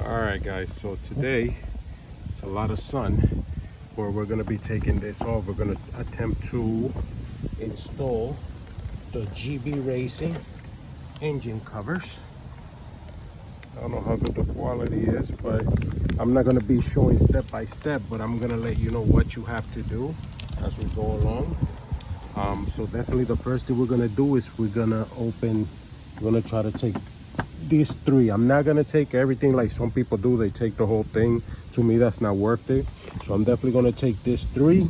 All right, guys, so today it's a lot of sun where we're going to be taking this off. We're going to attempt to install the GB Racing engine covers. I don't know how good the quality is, but I'm not going to be showing step by step, but I'm going to let you know what you have to do as we go along. So definitely the first thing we're going to do is we're going to try to take these three. I'm not gonna take everything like some people do. They take the whole thing. To me, that's not worth it. So I'm definitely gonna take this three,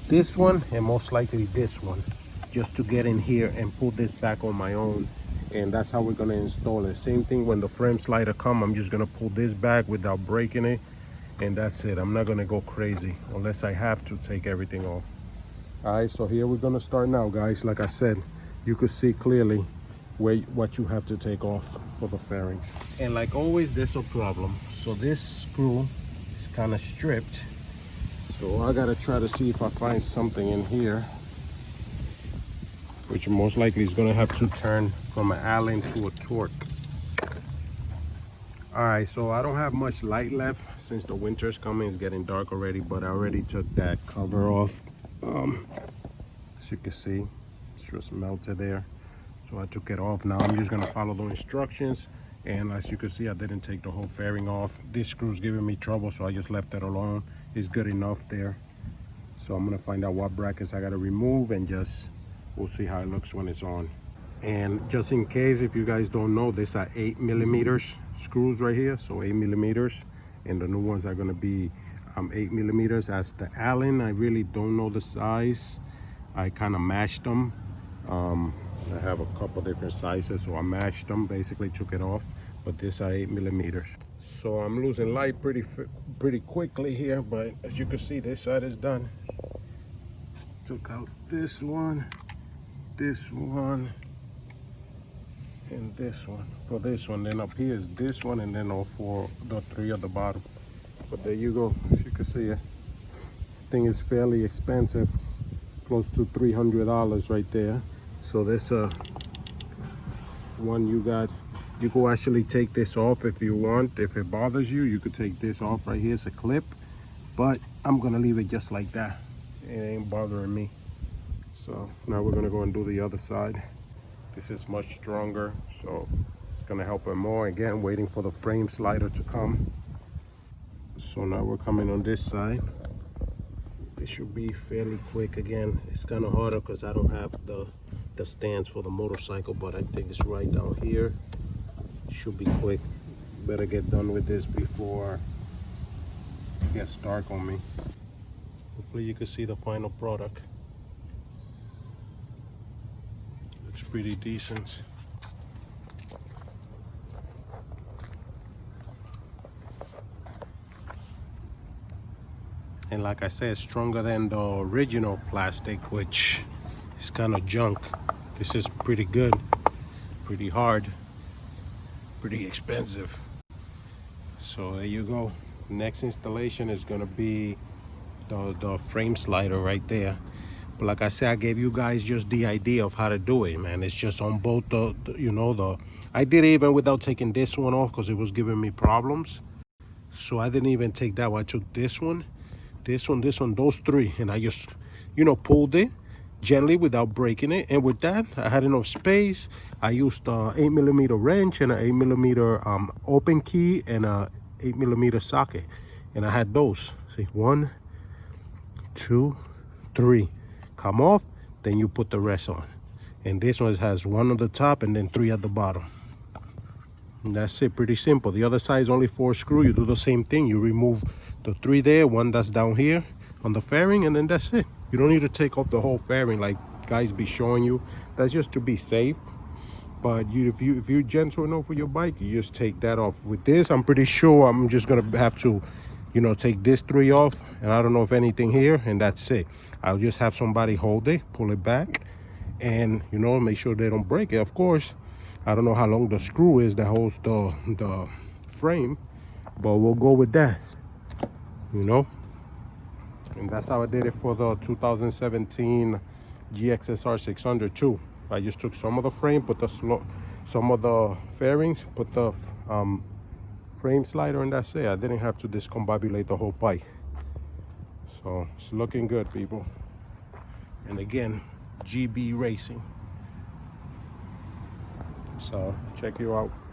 this one, and most likely this one, just to get in here and pull this back on my own. And that's how we're gonna install it. Same thing when the frame slider come, I'm just gonna pull this back without breaking it, and that's it. I'm not gonna go crazy unless I have to take everything off. All right, so here we're gonna start now, guys. Like I said, you could see clearly what you have to take off for the fairings. And like always, there's a problem. So this screw is kind of stripped. So I gotta try to see if I find something in here, which most likely is gonna have to turn from an Allen to a torque. All right, so I don't have much light left since the winter's coming. It's getting dark already, but I already took that cover off. As you can see, it's just melted there. So I took it off. Now I'm just gonna follow the instructions. And as you can see, I didn't take the whole fairing off. This screw's giving me trouble, so I just left it alone. It's good enough there. So I'm gonna find out what brackets I gotta remove, and we'll see how it looks when it's on. And just in case, if you guys don't know, these are 8mm screws right here. So 8mm, and the new ones are gonna be 8mm. As the Allen, I really don't know the size. I kind of matched them. I have a couple different sizes, so I matched them, basically took it off, but these are 8mm. So I'm losing light pretty quickly here, but as you can see, this side is done. Took out this one, and this one. For this one, then up here is this one, and then all four, the three at the bottom. But there you go. As you can see, it thing is fairly expensive, close to $300 right there. So this one you can actually take this off if you want. If it bothers you, you could take this off right here. It's a clip, but I'm gonna leave it just like that. It ain't bothering me. So now we're gonna go and do the other side. This is much stronger, so it's gonna help it more. Again, waiting for the frame slider to come. So now we're coming on this side. It should be fairly quick. Again, it's kind of harder because I don't have the stands for the motorcycle, but I think it's right down here. It should be quick. Better get done with this before it gets dark on me. Hopefully you can see the final product. Looks pretty decent. And like I said, stronger than the original plastic, which is kind of junk. This is pretty good, pretty hard, pretty expensive. So there you go. Next installation is gonna be the frame slider right there. But like I said, I gave you guys just the idea of how to do it, man. It's just on both I did it even without taking this one off because it was giving me problems. So I didn't even take that one. I took this one, those three, and I just, pulled it gently without breaking it. And with that, I had enough space. I used a 8mm wrench and an 8mm open key and a 8mm socket, and I had those. See, 1, 2, 3 come off, then you put the rest on. And this one has one on the top and then 3 at the bottom. And that's it. Pretty simple. The other side is only 4 screws. You do the same thing. You remove the 3 there, one that's down here on the fairing, and then that's it. You don't need to take off the whole fairing like guys be showing you. That's just to be safe. But if you're gentle enough with your bike, you just take that off. With this, I'm pretty sure I'm just gonna have to, take this 3 off, and I don't know if anything here, and that's it. I'll just have somebody hold it, pull it back, and make sure they don't break it. Of course, I don't know how long the screw is that holds the frame, but we'll go with that. And that's how I did it for the 2017 GXSR 600 too. I just took some of the frame, put some of the fairings, put the frame slider, and that's it. I didn't have to discombobulate the whole bike. So it's looking good, people. And again, GB Racing. So check you out.